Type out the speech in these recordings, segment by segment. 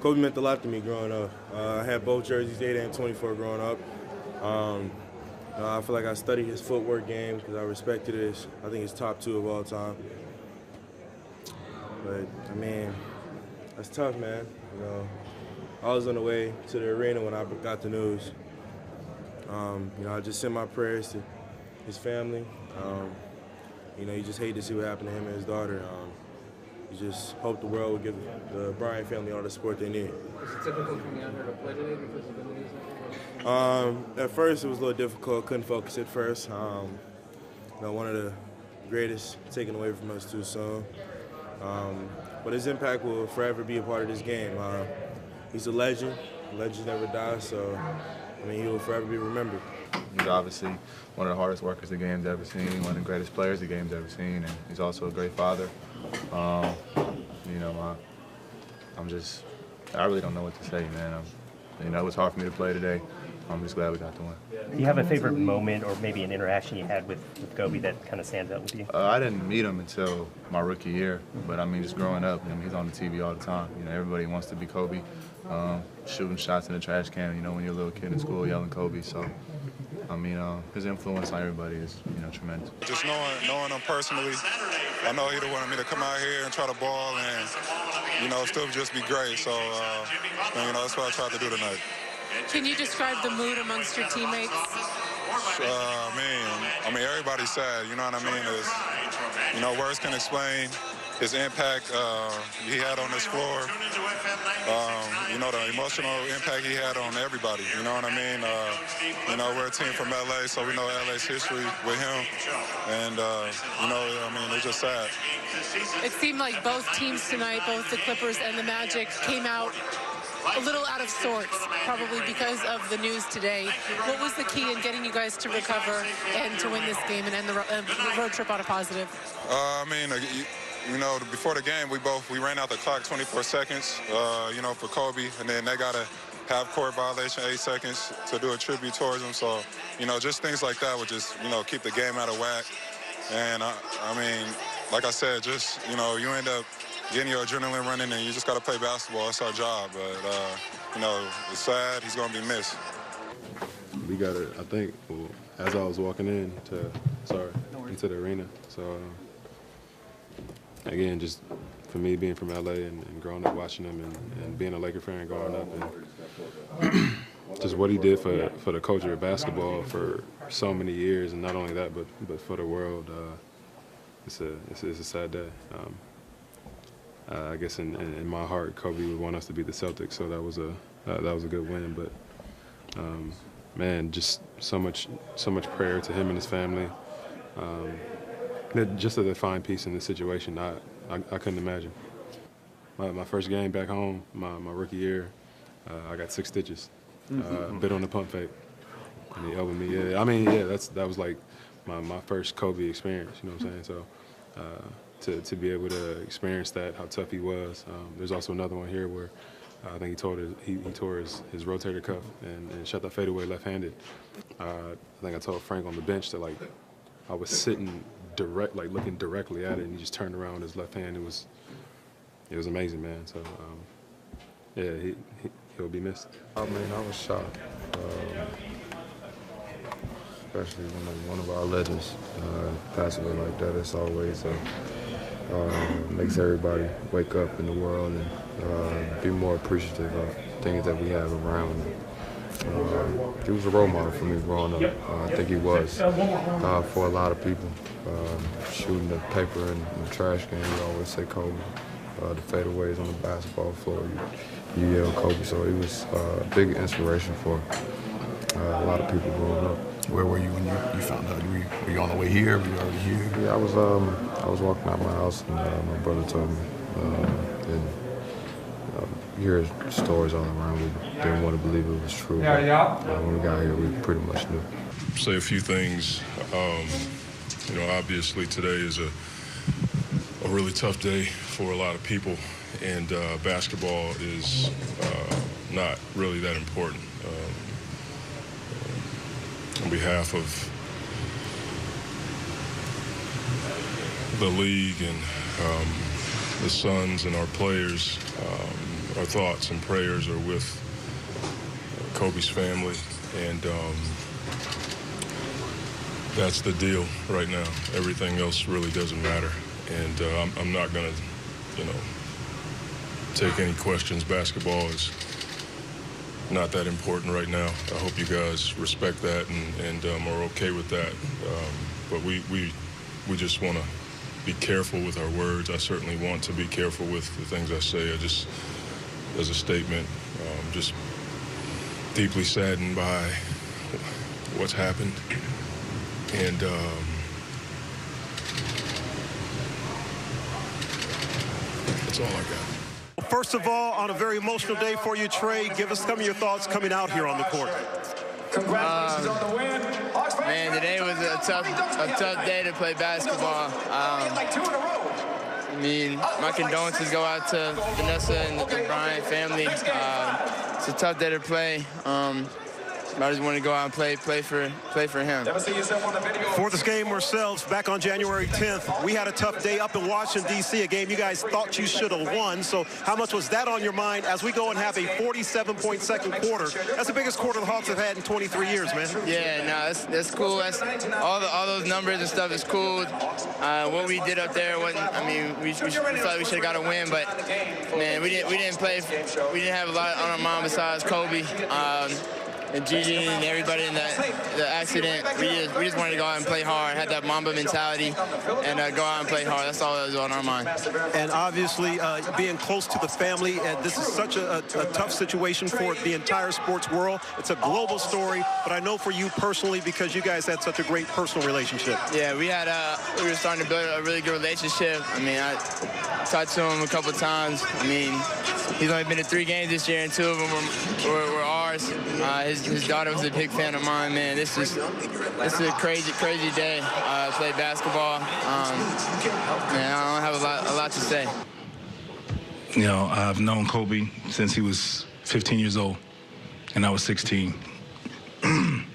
Kobe meant a lot to me growing up. I had both jerseys, 8 and 24 growing up. I feel like I studied his footwork game because I respected it. I think he's top 2 of all time. But, I mean, that's tough, man. I was on the way to the arena when I got the news. I just sent my prayers to his family. You just hate to see what happened to him and his daughter. You just hope the world would give the Bryant family all the support they need. Was it difficult coming out here to play today because of the news? At first, it was a little difficult. Couldn't focus at first. One of the greatest taken away from us too soon. But his impact will forever be a part of this game. He's a legend. Legends never die, so he will forever be remembered. He's obviously one of the hardest workers the game's ever seen, one of the greatest players the game's ever seen, and he's also a great father. I really don't know what to say, man. It was hard for me to play today. I'm just glad we got the win. Do you have a favorite moment or maybe an interaction you had with Kobe that kind of stands out with you? I didn't meet him until my rookie year, but just growing up, he's on the TV all the time. Everybody wants to be Kobe, shooting shots in the trash can, when you're a little kid in school yelling Kobe. So, his influence on everybody is, tremendous. Just knowing him personally, I know he'd have wanted me to come out here and try to ball and, still just be great. So, that's what I tried to do tonight. Can you describe the mood amongst your teammates? Everybody's sad, you know what I mean? Words can explain his impact he had on this floor. The emotional impact he had on everybody, you know what I mean? We're a team from LA, so we know LA's history with him. And, it's just sad. It seemed like both teams tonight, both the Clippers and the Magic, came out a little out of sorts, probably because of the news today. What was the key in getting you guys to recover and to win this game and end the road trip on a positive? Before the game, we ran out the clock 24 seconds, for Kobe, and then they got a half-court violation, 8 seconds to do a tribute towards him. So, just things like that would just, keep the game out of whack. And, like I said, you end up getting your adrenaline running, and you just got to play basketball. That's our job. But, it's sad. He's going to be missed. We got it, I think, as I was walking into the arena. So, again, just for me being from LA and growing up watching him and being a Laker fan growing up, and just what he did for the culture of basketball for so many years, and not only that, but for the world, it's a sad day. I guess in my heart, Kobe would want us to beat the Celtics, so that was a good win. But man, just so much prayer to him and his family. Just to find peace in this situation, I couldn't imagine. My first game back home, my rookie year, I got 6 stitches, bit on the pump fake, and he elbowed me. That was like my first Kobe experience. You know what I'm saying? So to be able to experience that, how tough he was. There's also another one here where I think he tore his rotator cuff and shot that fadeaway left-handed. I think I told Frank on the bench that I was sitting looking directly at it, and he just turned around with his left hand. It was amazing, man. So he'll be missed. I was shocked, especially when one of our legends passes away like that. It's always makes everybody wake up in the world and be more appreciative of things that we have around them. He was a role model for me growing up. I think he was for a lot of people. Shooting the paper in the trash can, you always say Kobe. The fadeaways on the basketball floor, you yell Kobe. So he was a big inspiration for a lot of people growing up. Where were you when you found out? Were you on the way here? Were you already here? Yeah, I was walking out my house, and my brother told me. You hear stories all around. We didn't want to believe it was true. But, when we got here, we pretty much knew. Say a few things. Obviously today is a really tough day for a lot of people, and basketball is not really that important. On behalf of the league and the Suns and our players, our thoughts and prayers are with Kobe's family, and that's the deal right now. Everything else really doesn't matter, and I'm not going to, take any questions. Basketball is not that important right now. I hope you guys respect that and are okay with that. But we just want to be careful with our words. I certainly want to be careful with the things I say. I just, as a statement, just deeply saddened by what's happened. And that's all I got. First of all, on a very emotional day for you, Trey, give us some of your thoughts coming out here on the court. Congratulations on the win. Man, today was a tough day to play basketball. I mean, my condolences go out to Vanessa and the Bryant family. It's a tough day to play. I just want to go out and play for him. For this game ourselves, back on January 10th, we had a tough day up in Washington, D.C., a game you guys thought you should have won. So how much was that on your mind as we go and have a 47-point second quarter? That's the biggest quarter the Hawks have had in 23 years, man. Yeah, no, that's cool. That's all those numbers and stuff is cool. What we did up there wasn't. I mean, we felt like we should have got a win, but man, we didn't play. We didn't have a lot on our mind besides Kobe. And Gigi and everybody in the accident, we just wanted to go out and play hard, had that Mamba mentality, and go out and play hard. That's all that was on our mind. And obviously, being close to the family, and this is such a tough situation for the entire sports world. It's a global story, but I know for you personally, because you guys had such a great personal relationship. Yeah, we were starting to build a really good relationship. I mean, I talked to him a couple times. I mean, he's only been to 3 games this year, and 2 of them were ours. His daughter was a big fan of mine, man. This is a crazy day. Play basketball. Man, I don't have a lot to say. You know, I've known Kobe since he was 15 years old, and I was 16. Playing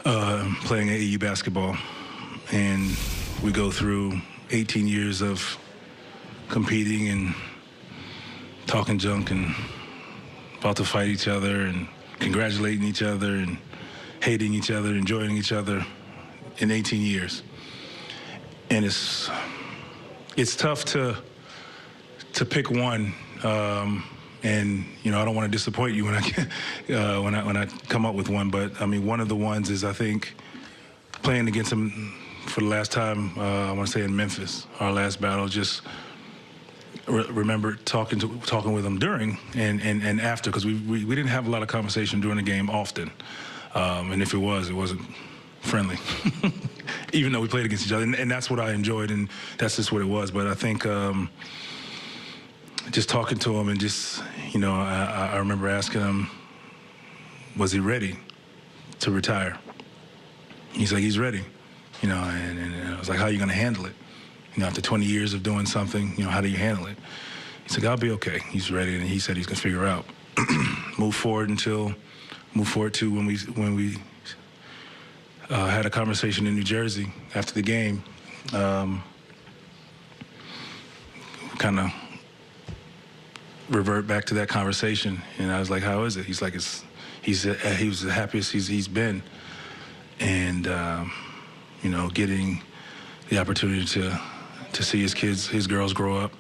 AAU basketball, and we go through 18 years of competing and talking junk and about to fight each other and congratulating each other and hating each other, enjoying each other in 18 years. And it's tough to pick one. And you know, I don't want to disappoint you when I come up with one, but I mean, one of the ones is, I think, playing against him for the last time, I want to say in Memphis, our last battle. Just remember talking with him during and after, because we didn't have a lot of conversation during the game often, and if it wasn't friendly, even though we played against each other, and that's what I enjoyed, and that's just what it was. But I think just talking to him, and just, you know, I remember asking him, was he ready to retire? He's like, he's ready, you know, and I was like, how are you going to handle it? You know, after 20 years of doing something, you know, how do you handle it? He's like, I'll be okay. He's ready, and he said he's going to figure out. Move forward to when we had a conversation in New Jersey after the game. Kind of revert back to that conversation, and I was like, how is it? He's like, he was the happiest he's been, and you know, getting the opportunity to see his girls grow up,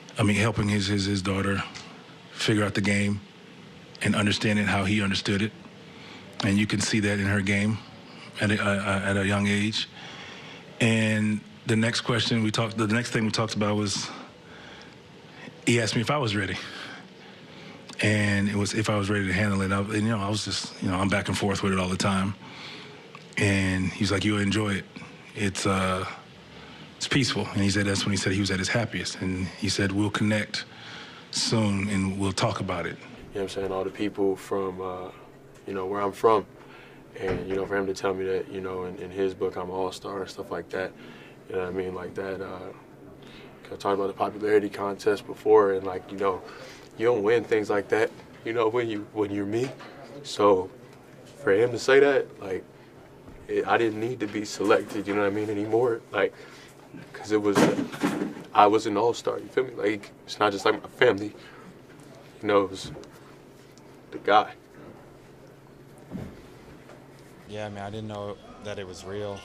helping his daughter figure out the game and understanding how he understood it, and you can see that in her game at a young age. And the next thing we talked about was, he asked me if I was ready, and it was if I was ready to handle it. And you know, I was just, you know, I'm back and forth with it all the time. And he's like, you'll enjoy it. It's peaceful. And he said that's when he said he was at his happiest. And he said, we'll connect soon and we'll talk about it. You know what I'm saying? All the people from, you know, where I'm from. And, you know, for him to tell me that, you know, in his book, I'm an all-star and stuff like that. You know what I mean? Like that, I talked about the popularity contest before, and like, you know, you don't win things like that, you know, when you're me. So for him to say that, like, I didn't need to be selected, you know what I mean, anymore. Like, because I was an all-star. You feel me? Like, it's not just like my family. You know, it was the guy. Yeah, I mean, I didn't know that it was real.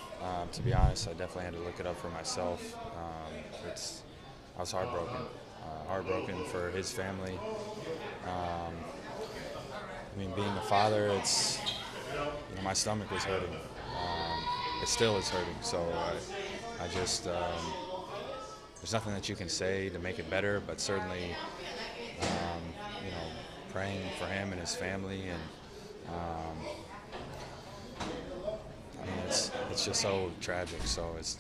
To be honest, I definitely had to look it up for myself. I was heartbroken for his family. I mean, being a father, my stomach was hurting. It still is hurting. So I just, there's nothing that you can say to make it better, but certainly, praying for him and his family, and I mean, it's just so tragic. So it's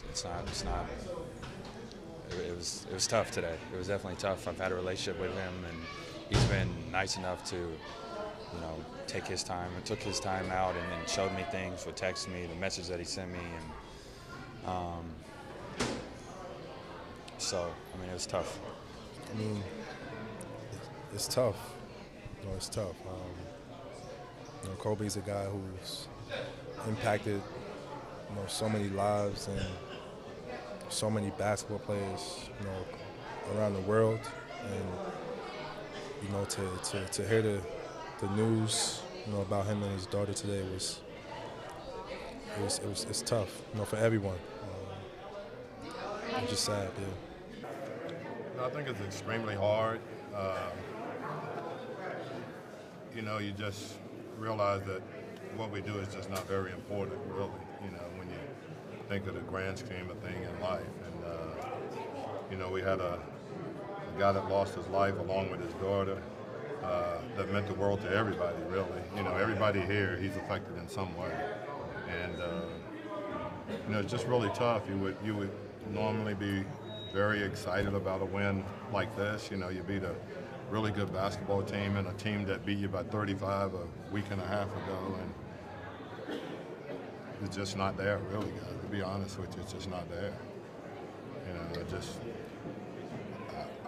not. It was tough today. It was definitely tough. I've had a relationship with him, and he's been nice enough to, take his time. It took his time out and then showed me things, would text me, the message that he sent me, and so I mean, it was tough. I mean, it's tough. It's tough. Kobe's a guy who's impacted, so many lives and so many basketball players, around the world. And to hear the news, about him and his daughter today it's tough, for everyone. It's just sad, yeah. I think it's extremely hard. You just realize that what we do is just not very important, really, when you think of the grand scheme of thing in life. And, we had a guy that lost his life along with his daughter that meant the world to everybody, really. Everybody here, he's affected in some way. And, it's just really tough. You would normally be very excited about a win like this. You beat a really good basketball team and a team that beat you by 35 a week and a half ago, and it's just not there, really, guys. To be honest with you, it's just not there.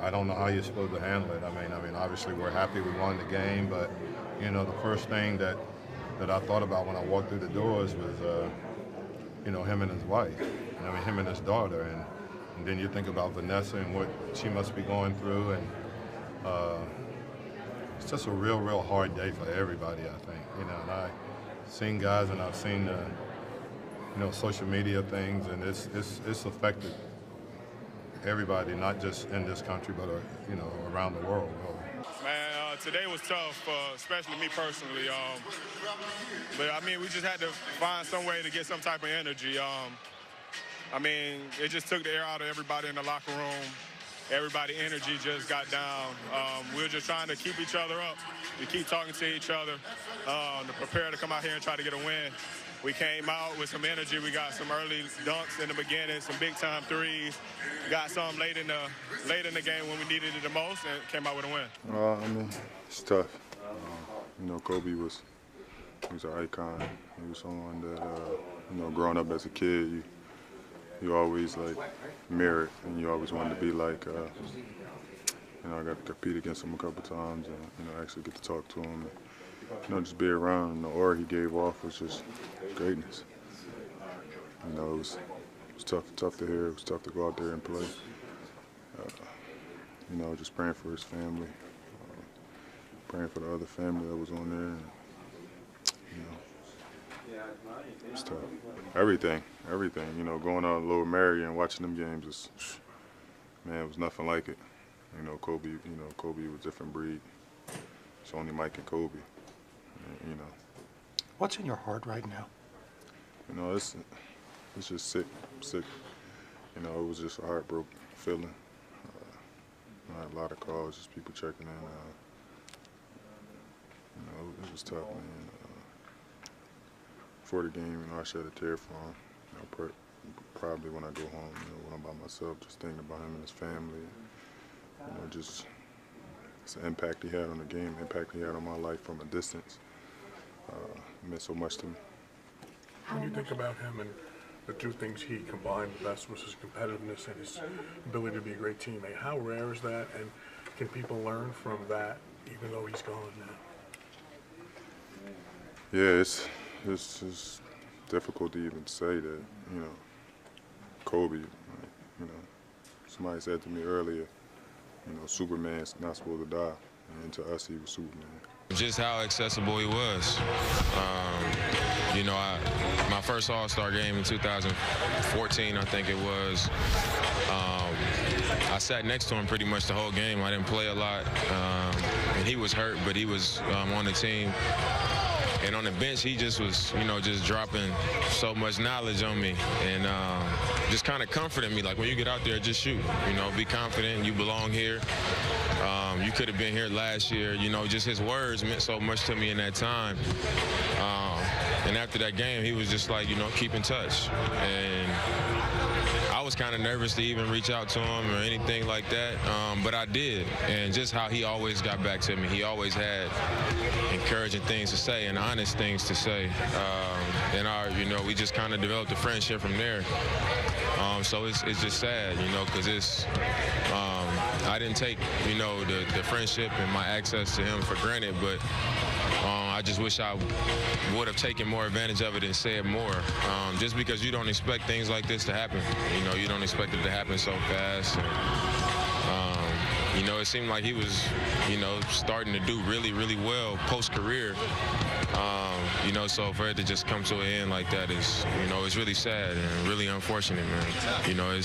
I don't know how you're supposed to handle it. I mean, obviously we're happy we won the game, but the first thing that I thought about when I walked through the doors was him and his wife. Him and his daughter, and then you think about Vanessa and what she must be going through, and it's just a real hard day for everybody, I think. And I've seen guys, and I've seen social media things, and it's affected everybody, not just in this country, but around the world. Man, today was tough, especially me personally. But I mean, we just had to find some way to get some type of energy. I mean, it just took the air out of everybody in the locker room. Everybody's energy just got down. We were just trying to keep each other up, to keep talking to each other, to prepare to come out here and try to get a win. We came out with some energy. We got some early dunks in the beginning, some big-time threes. Got some late in the game when we needed it the most, and came out with a win. I mean, it's tough. Kobe was an icon. He was someone that, growing up as a kid, you always mirrored, and you always wanted to be like. I got to compete against him a couple times, and actually get to talk to him, and just be around. And the aura he gave off was just greatness. It was tough to hear. It was tough to go out there and play. Just praying for his family, praying for the other family that was on there. And, it's tough. Everything. Going out to Lower Marion and watching them games it was nothing like it. Kobe was a different breed. It's only Mike and Kobe. What's in your heart right now? It's just sick. It was just a heartbroken feeling. I had a lot of calls, just people checking in. It was tough, man. Before the game, I shed a tear for him. Probably when I go home, when I'm by myself, just thinking about him and his family. Just it's the impact he had on the game, the impact he had on my life from a distance. It meant so much to me. When you think about him and the two things he combined the best was his competitiveness and his ability to be a great teammate, how rare is that, and can people learn from that even though he's gone now? Yeah, it's difficult to even say that, Kobe, You know, somebody said to me earlier, you know, Superman's not supposed to die, and to us, he was Superman. Just how accessible he was. You know, my first All-Star game in 2014, I think it was, I sat next to him pretty much the whole game. I didn't play a lot, and he was hurt, but he was on the team. And on the bench, he just was, you know, just dropping so much knowledge on me and just kind of comforting me. Like, when you get out there, just shoot. You know, be confident. You belong here. You could have been here last year. You know, just his words meant so much to me in that time. And after that game, he was just like, you know, keep in touch. And I was kind of nervous to even reach out to him or anything like that, but I did. And just how he always got back to me. He always had encouraging things to say and honest things to say. And you know, we just kind of developed a friendship from there. So it's just sad, you know, because I didn't take, you know, the friendship and my access to him for granted, but I just wish I would have taken more advantage of it and said more. Just because you don't expect things like this to happen. You know, you don't expect it to happen so fast. And, you know, it seemed like he was, you know, starting to do really, really well post-career. You know, so for it to just come to an end like that is, you know, it's really sad and really unfortunate, man. You know,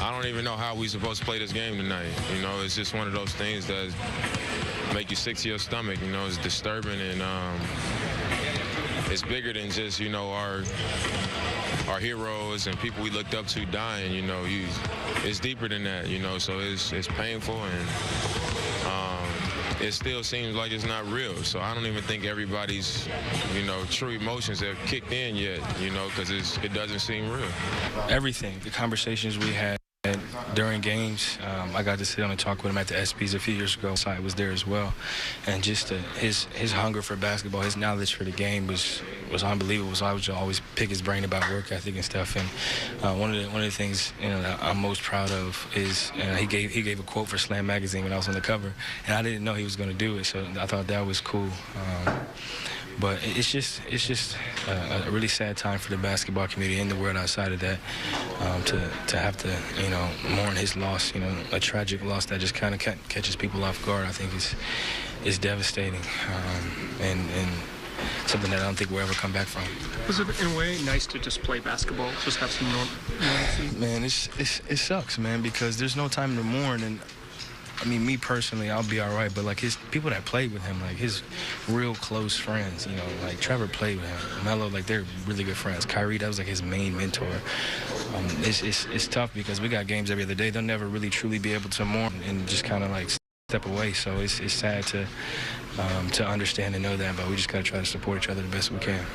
I don't even know how we supposed to play this game tonight. You know, it's just one of those things that make you sick to your stomach. You know, it's disturbing, and it's bigger than just, you know, our heroes and people we looked up to dying. You know, it's deeper than that. You know, so it's painful, and it still seems like it's not real. So I don't even think everybody's, you know, true emotions have kicked in yet. You know, because it doesn't seem real. Everything, the conversations we had during games, I got to sit down and talk with him at the ESPYs a few years ago. So I was there as well, and just his hunger for basketball, his knowledge for the game was unbelievable. So I would always pick his brain about work ethic and stuff. And one of the things, you know, that I'm most proud of is he gave a quote for Slam magazine when I was on the cover, and I didn't know he was going to do it. So I thought that was cool. But it's just a really sad time for the basketball community and the world outside of that, to have to, you know, mourn his loss. You know, a tragic loss that just kind of catches people off guard. I think is devastating, and something that I don't think we'll ever come back from. Was it in a way nice to just play basketball, just have some normalcy? Man, it sucks, man, because there's no time to mourn. And I mean, me personally, I'll be all right, but like his people that played with him, like his real close friends, you know, like Trevor played with him, Melo, like they're really good friends. Kyrie, that was like his main mentor. It's tough because we got games every other day. They'll never really truly be able to mourn and just kind of like step away. So it's sad to understand and know that, but we just gotta try to support each other the best we can.